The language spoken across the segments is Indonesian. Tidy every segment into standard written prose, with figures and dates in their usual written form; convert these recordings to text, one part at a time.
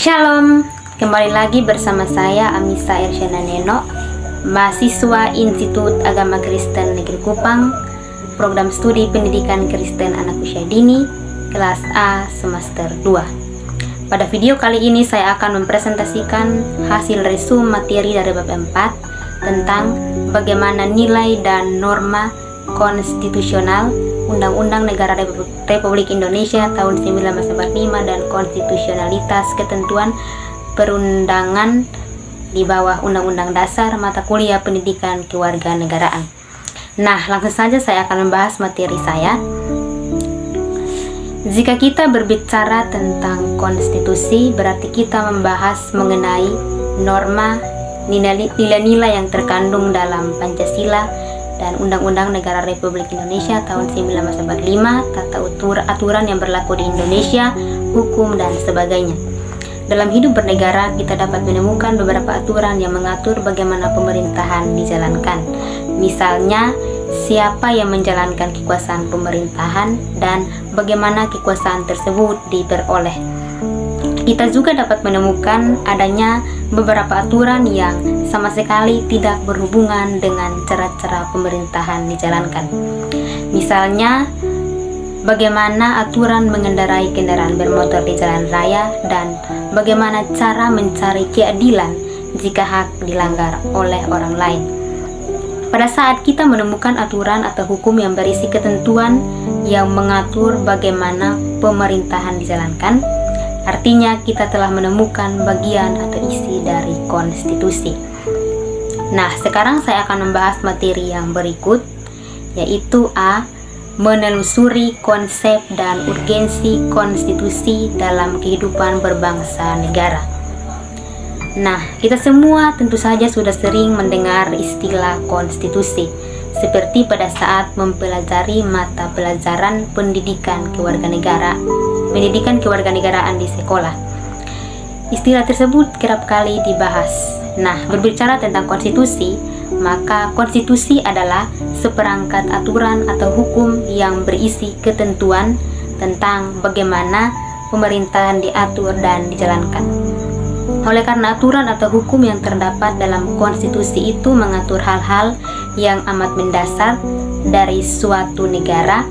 Shalom, kembali lagi bersama saya Amisa Irsyana Neno, mahasiswa Institut Agama Kristen Negeri Kupang, program studi pendidikan Kristen anak usia dini, kelas A semester 2. Pada video kali ini saya akan mempresentasikan hasil resume materi dari bab 4 tentang bagaimana nilai dan norma konstitusional Undang-Undang Negara Republik Indonesia tahun 1945 dan konstitusionalitas ketentuan perundangan di bawah Undang-Undang Dasar mata kuliah pendidikan kewarganegaraan. Nah, langsung saja saya akan membahas materi saya. Jika kita berbicara tentang konstitusi, berarti kita membahas mengenai norma, nilai-nilai yang terkandung dalam Pancasila dan Undang-Undang Negara Republik Indonesia tahun 1945, tata aturan yang berlaku di Indonesia, hukum, dan sebagainya. Dalam hidup bernegara, kita dapat menemukan beberapa aturan yang mengatur bagaimana pemerintahan dijalankan. Misalnya, siapa yang menjalankan kekuasaan pemerintahan dan bagaimana kekuasaan tersebut diperoleh. Kita juga dapat menemukan adanya beberapa aturan yang sama sekali tidak berhubungan dengan cara-cara pemerintahan dijalankan. Misalnya, bagaimana aturan mengendarai kendaraan bermotor di jalan raya dan bagaimana cara mencari keadilan jika hak dilanggar oleh orang lain. Pada saat kita menemukan aturan atau hukum yang berisi ketentuan yang mengatur bagaimana pemerintahan dijalankan, artinya kita telah menemukan bagian atau isi dari konstitusi. Nah, sekarang saya akan membahas materi yang berikut, yaitu A. Menelusuri konsep dan urgensi konstitusi dalam kehidupan berbangsa negara. Nah, kita semua tentu saja sudah sering mendengar istilah konstitusi, seperti pada saat mempelajari mata pelajaran pendidikan kewarganegaraan di sekolah. Istilah tersebut kerap kali dibahas. Nah, berbicara tentang konstitusi, maka konstitusi adalah seperangkat aturan atau hukum yang berisi ketentuan tentang bagaimana pemerintahan diatur dan dijalankan. Oleh karena aturan atau hukum yang terdapat dalam konstitusi itu mengatur hal-hal yang amat mendasar dari suatu negara,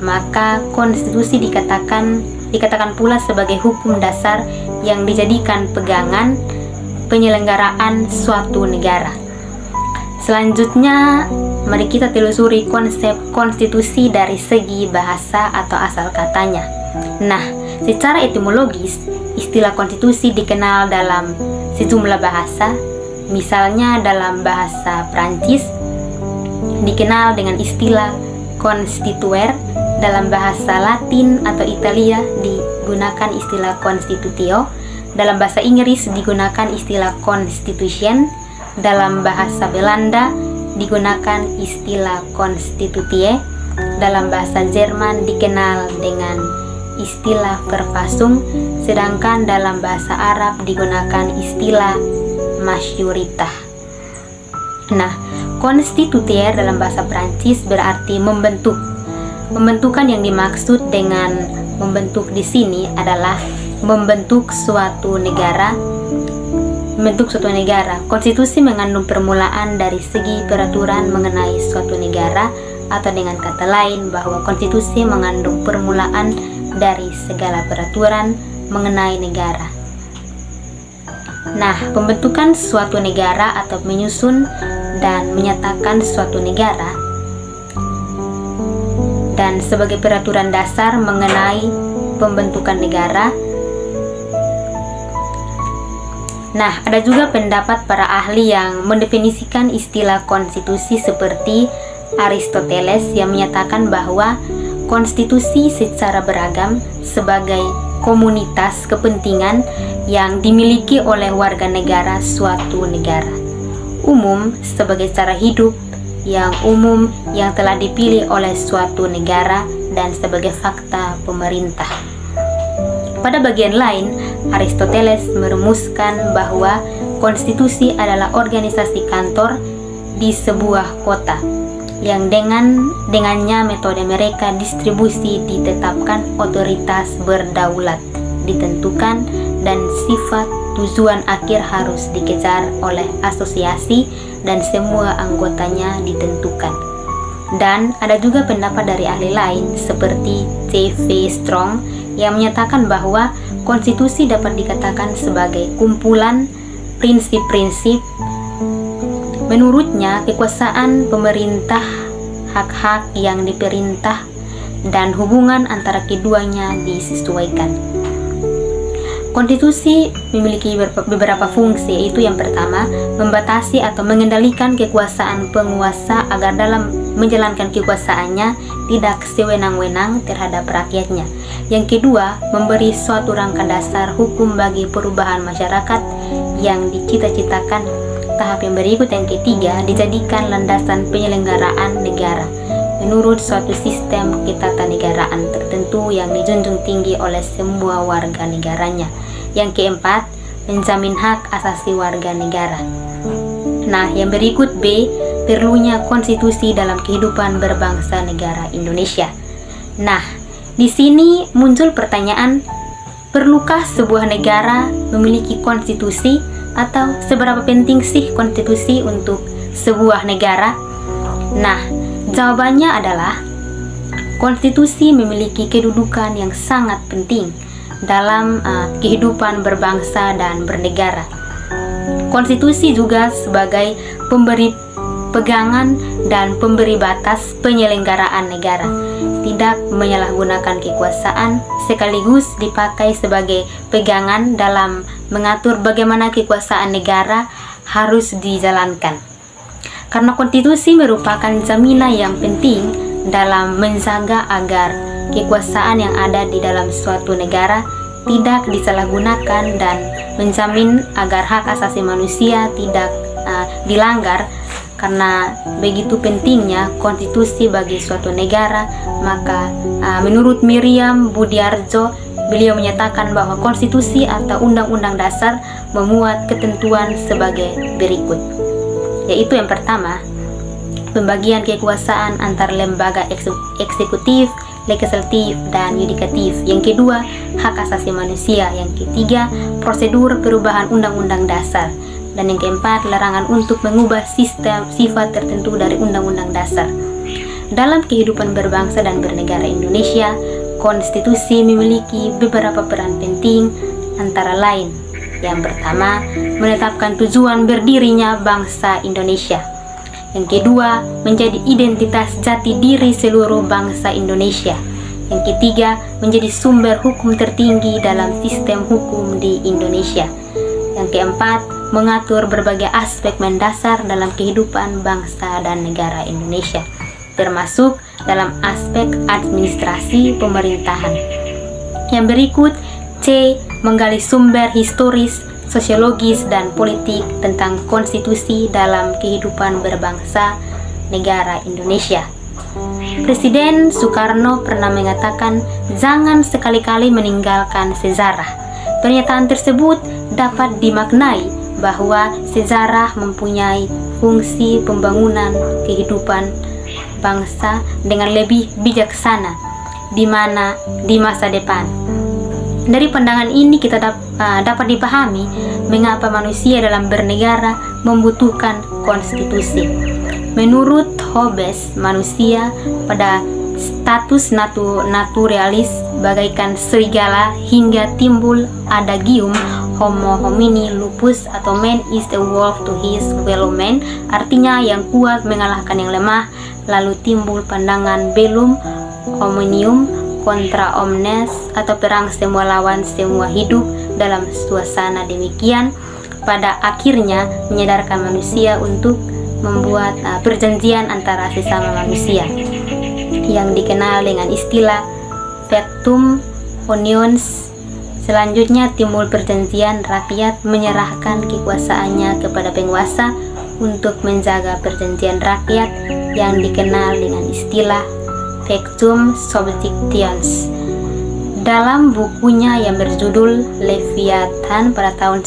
maka konstitusi dikatakan pula sebagai hukum dasar yang dijadikan pegangan penyelenggaraan suatu negara. Selanjutnya, mari kita telusuri konsep konstitusi dari segi bahasa atau asal katanya. Nah, secara etimologis, istilah konstitusi dikenal dalam sejumlah bahasa. Misalnya dalam bahasa Prancis dikenal dengan istilah constituere, dalam bahasa Latin atau Italia digunakan istilah constitutio, dalam bahasa Inggris digunakan istilah constitution, dalam bahasa Belanda digunakan istilah constitutie, dalam bahasa Jerman dikenal dengan istilah Verfassung, sedangkan dalam bahasa Arab digunakan istilah masyuritah. Nah, constitutier dalam bahasa Prancis berarti membentuk. Pembentukan yang dimaksud dengan membentuk di sini adalah membentuk suatu negara. Konstitusi mengandung permulaan dari segi peraturan mengenai suatu negara, atau dengan kata lain bahwa konstitusi mengandung permulaan dari segala peraturan mengenai negara. Nah, pembentukan suatu negara atau menyusun dan menyatakan suatu negara dan sebagai peraturan dasar mengenai pembentukan negara. Nah, ada juga pendapat para ahli yang mendefinisikan istilah konstitusi seperti Aristoteles yang menyatakan bahwa konstitusi secara beragam sebagai komunitas kepentingan yang dimiliki oleh warga negara suatu negara. Umum sebagai cara hidup yang umum yang telah dipilih oleh suatu negara dan sebagai fakta pemerintah. Pada bagian lain, Aristoteles merumuskan bahwa konstitusi adalah organisasi kantor di sebuah kota yang dengannya metode mereka distribusi ditetapkan otoritas berdaulat ditentukan dan sifat tujuan akhir harus dikejar oleh asosiasi dan semua anggotanya ditentukan. Dan ada juga pendapat dari ahli lain seperti C.V. Strong yang menyatakan bahwa konstitusi dapat dikatakan sebagai kumpulan prinsip-prinsip. Menurutnya, kekuasaan pemerintah, hak-hak yang diperintah, dan hubungan antara keduanya disesuaikan. Konstitusi memiliki beberapa fungsi, yaitu yang pertama, membatasi atau mengendalikan kekuasaan penguasa agar dalam menjalankan kekuasaannya tidak sewenang-wenang terhadap rakyatnya. Yang kedua, memberi suatu rangka dasar hukum bagi perubahan masyarakat yang dicita-citakan. Tahap yang berikut, yang ketiga, dijadikan landasan penyelenggaraan negara menurut suatu sistem ketatanegaraan tertentu yang dijunjung tinggi oleh semua warga negaranya. Yang keempat, menjamin hak asasi warga negara. Nah, yang berikut B, perlunya konstitusi dalam kehidupan berbangsa negara Indonesia. Nah, di sini muncul pertanyaan, perlukah sebuah negara memiliki konstitusi, atau seberapa penting sih konstitusi untuk sebuah negara? Nah, jawabannya adalah konstitusi memiliki kedudukan yang sangat penting dalam kehidupan berbangsa dan bernegara. Konstitusi juga sebagai pemberi pegangan dan pemberi batas penyelenggaraan negara, tidak menyalahgunakan kekuasaan, sekaligus dipakai sebagai pegangan dalam mengatur bagaimana kekuasaan negara harus dijalankan. Karena konstitusi merupakan jaminan yang penting dalam menjaga agar kekuasaan yang ada di dalam suatu negara tidak disalahgunakan dan menjamin agar hak asasi manusia tidak dilanggar. Karena begitu pentingnya konstitusi bagi suatu negara, maka menurut Miriam Budiarjo, beliau menyatakan bahwa konstitusi atau undang-undang dasar memuat ketentuan sebagai berikut, yaitu yang pertama, pembagian kekuasaan antar lembaga eksekutif, legislatif, dan yudikatif. Yang kedua, hak asasi manusia. Yang ketiga, prosedur perubahan undang-undang dasar. Dan yang keempat, larangan untuk mengubah sistem sifat tertentu dari undang-undang dasar. Dalam kehidupan berbangsa dan bernegara Indonesia, konstitusi memiliki beberapa peran penting, antara lain, yang pertama, menetapkan tujuan berdirinya bangsa Indonesia. Yang kedua, menjadi identitas jati diri seluruh bangsa Indonesia. Yang ketiga, menjadi sumber hukum tertinggi dalam sistem hukum di Indonesia. Yang keempat, mengatur berbagai aspek mendasar dalam kehidupan bangsa dan negara Indonesia, termasuk dalam aspek administrasi pemerintahan. Yang berikut, C, menggali sumber historis, sosiologis, dan politik tentang konstitusi dalam kehidupan berbangsa negara Indonesia. Presiden Soekarno pernah mengatakan, jangan sekali-kali meninggalkan sejarah. Pernyataan tersebut dapat dimaknai bahwa sejarah mempunyai fungsi pembangunan kehidupan bangsa dengan lebih bijaksana di masa depan. Dari pandangan ini kita dapat dipahami mengapa manusia dalam bernegara membutuhkan konstitusi. Menurut Hobbes, manusia pada status naturalis bagaikan serigala hingga timbul adagium Homo homini lupus atau man is a wolf to his fellow man, artinya yang kuat mengalahkan yang lemah. Lalu timbul pandangan bellum hominium contra omnes atau perang semua lawan semua hidup. Dalam suasana demikian, pada akhirnya menyadarkan manusia untuk membuat perjanjian antara sesama manusia yang dikenal dengan istilah pactum unions. Selanjutnya timbul perjanjian rakyat menyerahkan kekuasaannya kepada penguasa untuk menjaga perjanjian rakyat yang dikenal dengan istilah pactum subsistens. Dalam bukunya yang berjudul Leviathan pada tahun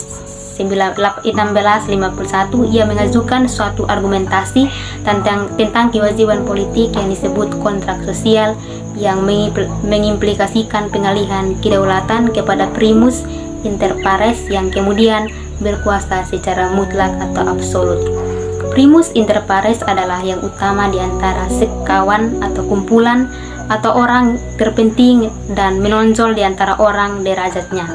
1651 ia mengajukan suatu argumentasi tentang kewajiban politik yang disebut kontrak sosial yang mengimplikasikan pengalihan kedaulatan kepada primus inter pares yang kemudian berkuasa secara mutlak atau absolut. Primus inter pares adalah yang utama di antara sekawan atau kumpulan atau orang terpenting dan menonjol di antara orang derajatnya.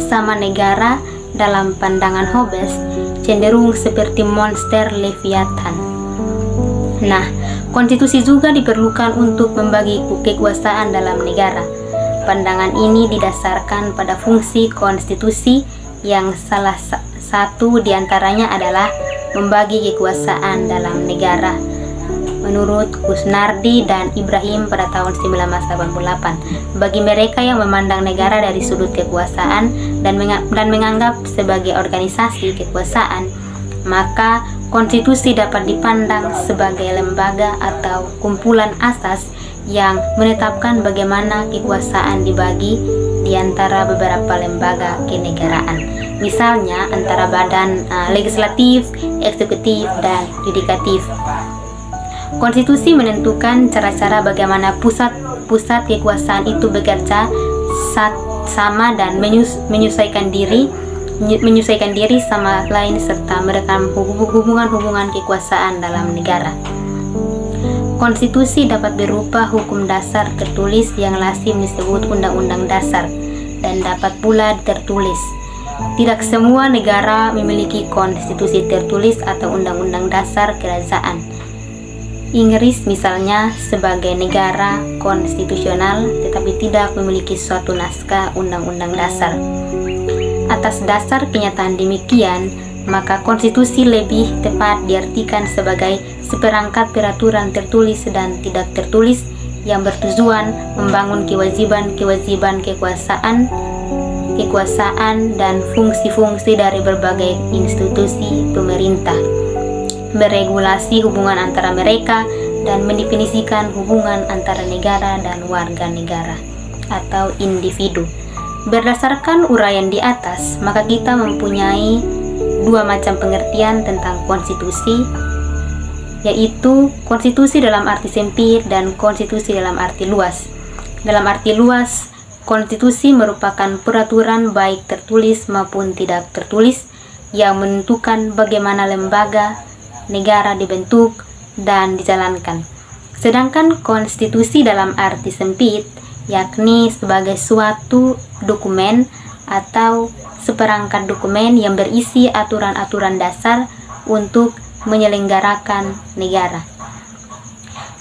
Sama negara dalam pandangan Hobbes cenderung seperti monster Leviathan. Nah, konstitusi juga diperlukan untuk membagi kekuasaan dalam negara. Pandangan ini didasarkan pada fungsi konstitusi yang salah satu diantaranya adalah membagi kekuasaan dalam negara. Menurut Kusnardi dan Ibrahim pada tahun 1988, bagi mereka yang memandang negara dari sudut kekuasaan dan menganggap sebagai organisasi kekuasaan, maka konstitusi dapat dipandang sebagai lembaga atau kumpulan asas yang menetapkan bagaimana kekuasaan dibagi di antara beberapa lembaga kenegaraan, misalnya antara badan legislatif, eksekutif, dan yudikatif. Konstitusi menentukan cara-cara bagaimana pusat kekuasaan itu bekerja sama dan menyesuaikan diri sama lain serta merekam hubungan kekuasaan dalam negara. Konstitusi dapat berupa hukum dasar tertulis yang lazim disebut Undang-Undang Dasar dan dapat pula tertulis. Tidak semua negara memiliki konstitusi tertulis atau undang-undang dasar kerajaan. Inggris misalnya sebagai negara konstitusional tetapi tidak memiliki suatu naskah undang-undang dasar. Atas dasar kenyataan demikian, maka konstitusi lebih tepat diartikan sebagai seperangkat peraturan tertulis dan tidak tertulis yang bertujuan membangun kewajiban kekuasaan dan fungsi-fungsi dari berbagai institusi pemerintah, meregulasi hubungan antara mereka, dan mendefinisikan hubungan antara negara dan warga negara atau individu. Berdasarkan uraian di atas, maka kita mempunyai dua macam pengertian tentang konstitusi, yaitu konstitusi dalam arti sempit dan konstitusi dalam arti luas. Dalam arti luas, konstitusi merupakan peraturan baik tertulis maupun tidak tertulis yang menentukan bagaimana lembaga negara dibentuk dan dijalankan. Sedangkan konstitusi dalam arti sempit, yakni sebagai suatu dokumen atau seperangkat dokumen yang berisi aturan-aturan dasar untuk menyelenggarakan negara.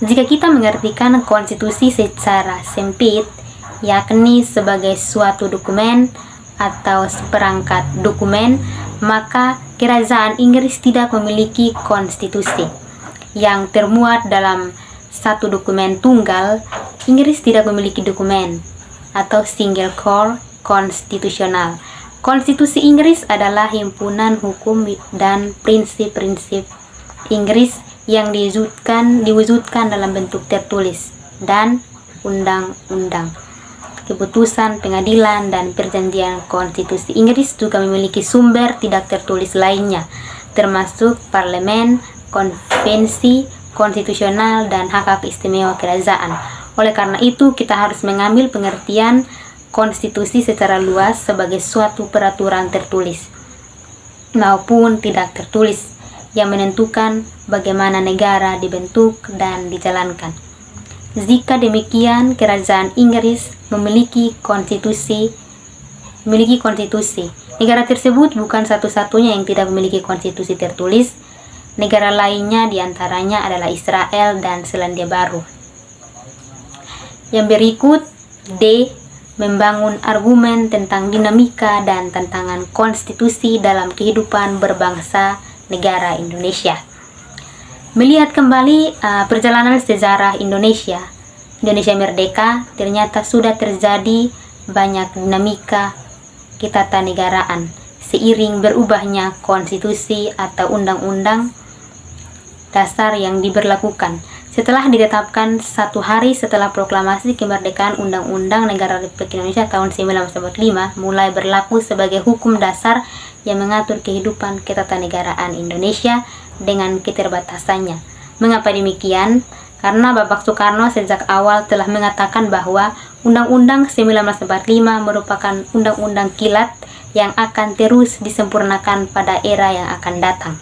Jika kita mengartikan konstitusi secara sempit, yakni sebagai suatu dokumen atau seperangkat dokumen, maka kerajaan Inggris tidak memiliki konstitusi yang termuat dalam satu dokumen tunggal. Inggris tidak memiliki dokumen atau single core konstitusional. Konstitusi Inggris adalah himpunan hukum dan prinsip-prinsip Inggris yang diwujudkan dalam bentuk tertulis dan undang-undang. Keputusan pengadilan dan perjanjian konstitusi Inggris juga memiliki sumber tidak tertulis lainnya, termasuk parlemen, konvensi konstitusional, dan hak-hak istimewa kerajaan. Oleh karena itu, kita harus mengambil pengertian konstitusi secara luas sebagai suatu peraturan tertulis maupun tidak tertulis yang menentukan bagaimana negara dibentuk dan dijalankan. Jika demikian, kerajaan Inggris memiliki konstitusi. Negara tersebut bukan satu-satunya yang tidak memiliki konstitusi tertulis. Negara lainnya diantaranya adalah Israel dan Selandia Baru. Yang berikut, D. Membangun argumen tentang dinamika dan tantangan konstitusi dalam kehidupan berbangsa negara Indonesia. Melihat kembali perjalanan sejarah Indonesia merdeka, ternyata sudah terjadi banyak dinamika ketatanegaraan seiring berubahnya konstitusi atau undang-undang dasar yang diberlakukan. Setelah ditetapkan 1 hari setelah proklamasi kemerdekaan, Undang-Undang Negara Republik Indonesia tahun 1945 mulai berlaku sebagai hukum dasar yang mengatur kehidupan ketatanegaraan Indonesia dengan keterbatasannya. Mengapa demikian? Karena Bapak Soekarno sejak awal telah mengatakan bahwa Undang-Undang 1945 merupakan undang-undang kilat yang akan terus disempurnakan pada era yang akan datang.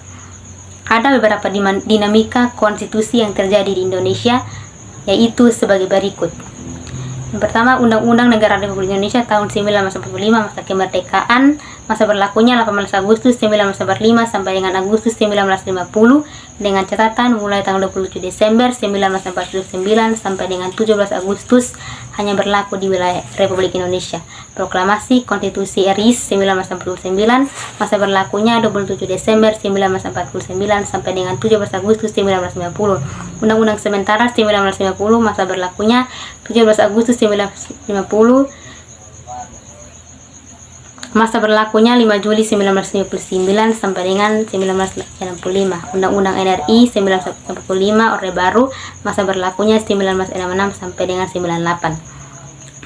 Ada beberapa dinamika konstitusi yang terjadi di Indonesia, yaitu sebagai berikut. Yang pertama, Undang-Undang Negara Republik Indonesia tahun 1945 masa kemerdekaan, masa berlakunya 18 Agustus 1945 sampai dengan Agustus 1950, dengan catatan mulai tanggal 27 Desember 1949 sampai dengan 17 Agustus hanya berlaku di wilayah Republik Indonesia. Proklamasi Konstitusi RI 1949, masa berlakunya 27 Desember 1949 sampai dengan 17 Agustus 1950. Undang-Undang Sementara 1950, masa berlakunya 17 Agustus 1950, masa berlakunya 5 Juli 1959 sampai dengan 1965. Undang-Undang NRI 1945 Orde Baru, masa berlakunya 1966 sampai dengan 98.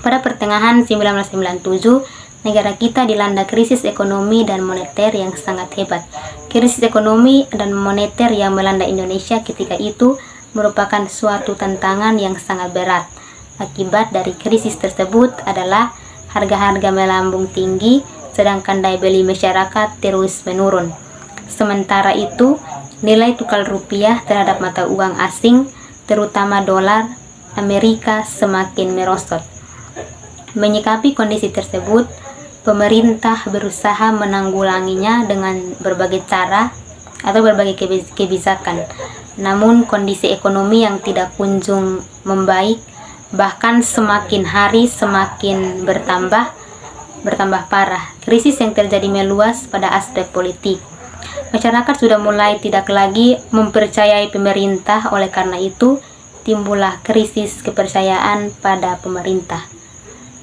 Pada pertengahan 1997, negara kita dilanda krisis ekonomi dan moneter yang sangat hebat. Krisis ekonomi dan moneter yang melanda Indonesia ketika itu merupakan suatu tantangan yang sangat berat. Akibat dari krisis tersebut adalah harga-harga melambung tinggi, sedangkan daya beli masyarakat terus menurun. Sementara itu, nilai tukar rupiah terhadap mata uang asing, terutama dolar Amerika, semakin merosot. Menyikapi kondisi tersebut, pemerintah berusaha menanggulanginya dengan berbagai cara atau berbagai kebijakan. Namun kondisi ekonomi yang tidak kunjung membaik, bahkan semakin hari semakin bertambah parah. Krisis yang terjadi meluas pada aspek politik. Masyarakat sudah mulai tidak lagi mempercayai pemerintah, oleh karena itu timbullah krisis kepercayaan pada pemerintah.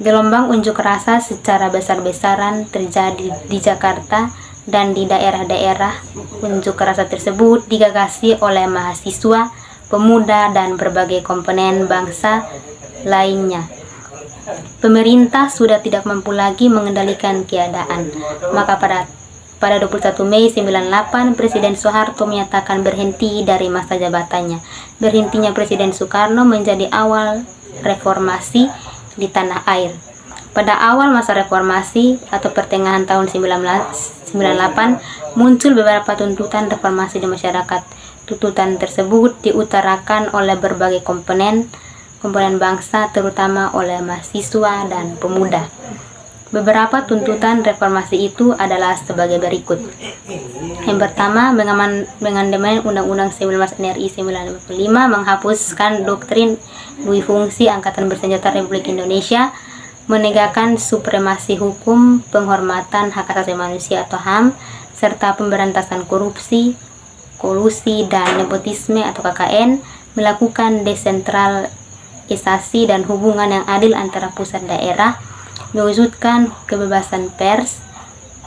Gelombang unjuk rasa secara besar-besaran terjadi di Jakarta dan di daerah-daerah. Unjuk rasa tersebut digagasi oleh mahasiswa, pemuda, dan berbagai komponen bangsa lainnya. Pemerintah sudah tidak mampu lagi mengendalikan keadaan. Maka pada 21 Mei 98, Presiden Soeharto menyatakan berhenti dari masa jabatannya. Berhentinya Presiden Soekarno menjadi awal reformasi di tanah air. Pada awal masa reformasi atau pertengahan tahun 1998, muncul beberapa tuntutan reformasi di masyarakat. Tuntutan tersebut diutarakan oleh berbagai komponen bangsa, terutama oleh mahasiswa dan pemuda. Beberapa tuntutan reformasi itu adalah sebagai berikut. Yang pertama, mengamandemen Undang-Undang 19 NRI 1945, menghapuskan doktrin dui fungsi Angkatan Bersenjata Republik Indonesia, menegakkan supremasi hukum, penghormatan hak asasi manusia atau HAM, serta pemberantasan korupsi, kolusi, dan nepotisme atau KKN, melakukan desentralisasi dan hubungan yang adil antara pusat daerah, mewujudkan kebebasan pers,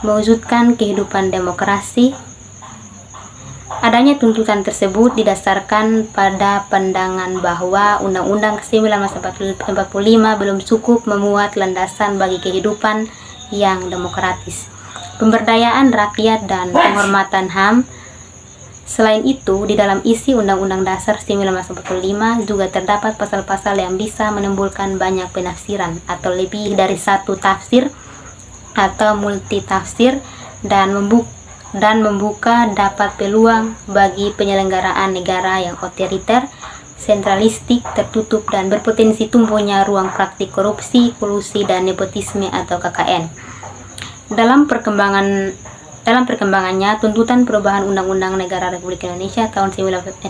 mewujudkan kehidupan demokrasi. Adanya tuntutan tersebut didasarkan pada pandangan bahwa Undang-Undang 1945 belum cukup memuat landasan bagi kehidupan yang demokratis, pemberdayaan rakyat, dan penghormatan HAM. Selain itu, di dalam isi Undang-Undang Dasar 1945 juga terdapat pasal-pasal yang bisa menimbulkan banyak penafsiran atau lebih dari satu tafsir atau multitafsir, dan membuka dapat peluang bagi penyelenggaraan negara yang otoriter, sentralistik, tertutup, dan berpotensi tumbuhnya ruang praktik korupsi, kolusi, dan nepotisme atau KKN. Dalam perkembangannya, tuntutan perubahan Undang-Undang Negara Republik Indonesia tahun 1945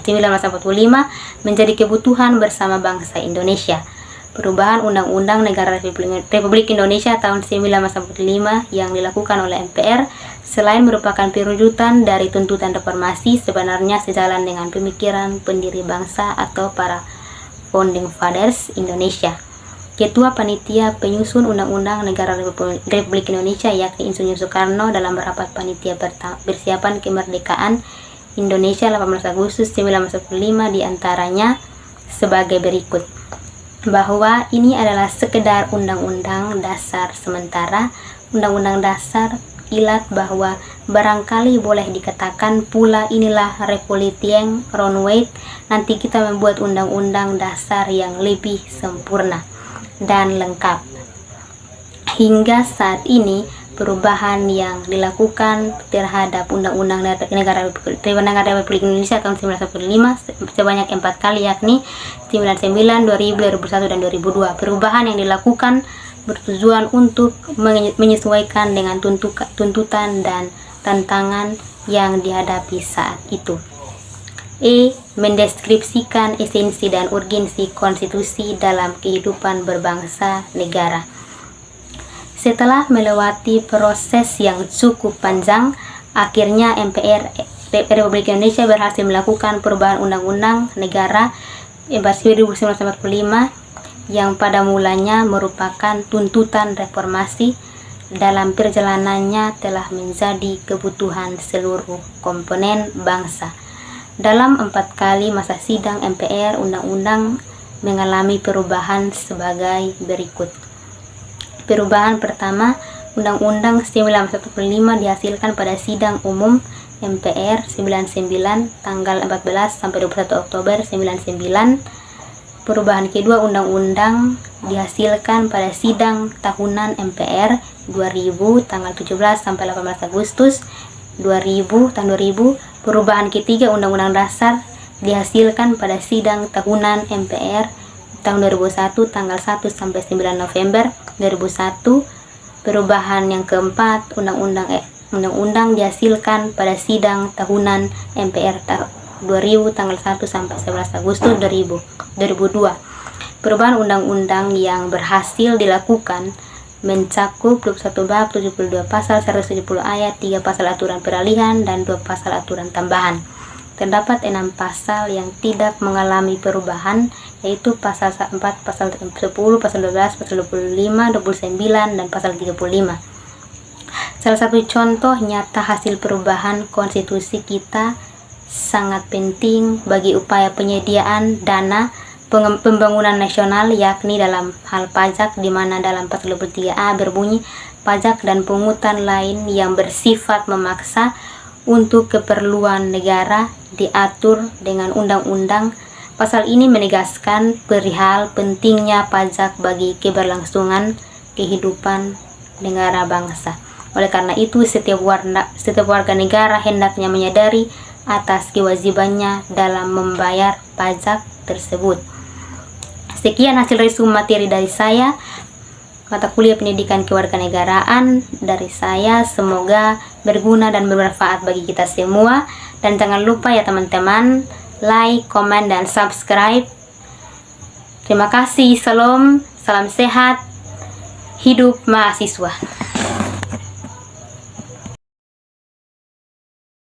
menjadi kebutuhan bersama bangsa Indonesia. Perubahan Undang-Undang Negara Republik Indonesia tahun 1945 yang dilakukan oleh MPR selain merupakan perwujudan dari tuntutan reformasi, sebenarnya sejalan dengan pemikiran pendiri bangsa atau para Founding Fathers Indonesia. Ketua Panitia Penyusun Undang-Undang Negara Republik Indonesia yakni Insinyur Soekarno dalam rapat panitia persiapan kemerdekaan Indonesia 18 Agustus 1945 diantaranya sebagai berikut, bahwa ini adalah sekedar undang-undang dasar sementara. Undang-undang dasar ilat bahwa barangkali boleh dikatakan pula inilah Republik Ronweit. Nanti kita membuat undang-undang dasar yang lebih sempurna dan lengkap. Hingga saat ini perubahan yang dilakukan terhadap Undang-Undang Negara Republik Indonesia tahun 1945 sebanyak 4 kali, yakni 99, 2000, 2001, dan 2002. Perubahan yang dilakukan bertujuan untuk menyesuaikan dengan tuntutan dan tantangan yang dihadapi saat itu. Mendeskripsikan esensi dan urgensi konstitusi dalam kehidupan berbangsa negara. Setelah melewati proses yang cukup panjang, akhirnya MPR Republik Indonesia berhasil melakukan perubahan Undang-Undang Negara 1945 yang pada mulanya merupakan tuntutan reformasi. Dalam perjalanannya telah menjadi kebutuhan seluruh komponen bangsa. Dalam 4 kali masa sidang MPR, undang-undang mengalami perubahan sebagai berikut. Perubahan pertama, Undang-Undang 1945 dihasilkan pada sidang umum MPR 99 tanggal 14 sampai 21 Oktober 99. Perubahan kedua, undang-undang dihasilkan pada sidang tahunan MPR 2000 tanggal 17 sampai 18 Agustus 2000 tahun 2000. Perubahan ketiga, undang-undang dasar dihasilkan pada sidang tahunan MPR tahun 2001 tanggal 1 sampai 9 November 2001. Perubahan yang keempat, undang-undang dihasilkan pada sidang tahunan MPR 2000 tanggal 1 sampai 11 Agustus 2002. Perubahan undang-undang yang berhasil dilakukan mencakup 21 bab, 72 pasal, 170 ayat, 3 pasal aturan peralihan, dan 2 pasal aturan tambahan. Terdapat 6 pasal yang tidak mengalami perubahan, yaitu pasal 4, pasal 10, pasal 12, pasal 25, 29, dan pasal 35. Salah satu contoh nyata hasil perubahan konstitusi kita sangat penting bagi upaya penyediaan dana pembangunan nasional, yakni dalam hal pajak, di mana dalam pasal 23A berbunyi pajak dan pungutan lain yang bersifat memaksa untuk keperluan negara diatur dengan undang-undang. Pasal ini menegaskan perihal pentingnya pajak bagi keberlangsungan kehidupan negara bangsa. Oleh karena itu, setiap warga negara hendaknya menyadari atas kewajibannya dalam membayar pajak tersebut. Sekian hasil resume materi dari saya, mata kuliah pendidikan kewarganegaraan dari saya. Semoga berguna dan bermanfaat bagi kita semua. Dan jangan lupa ya teman-teman, like, komen, dan subscribe. Terima kasih. Salam sehat, hidup mahasiswa.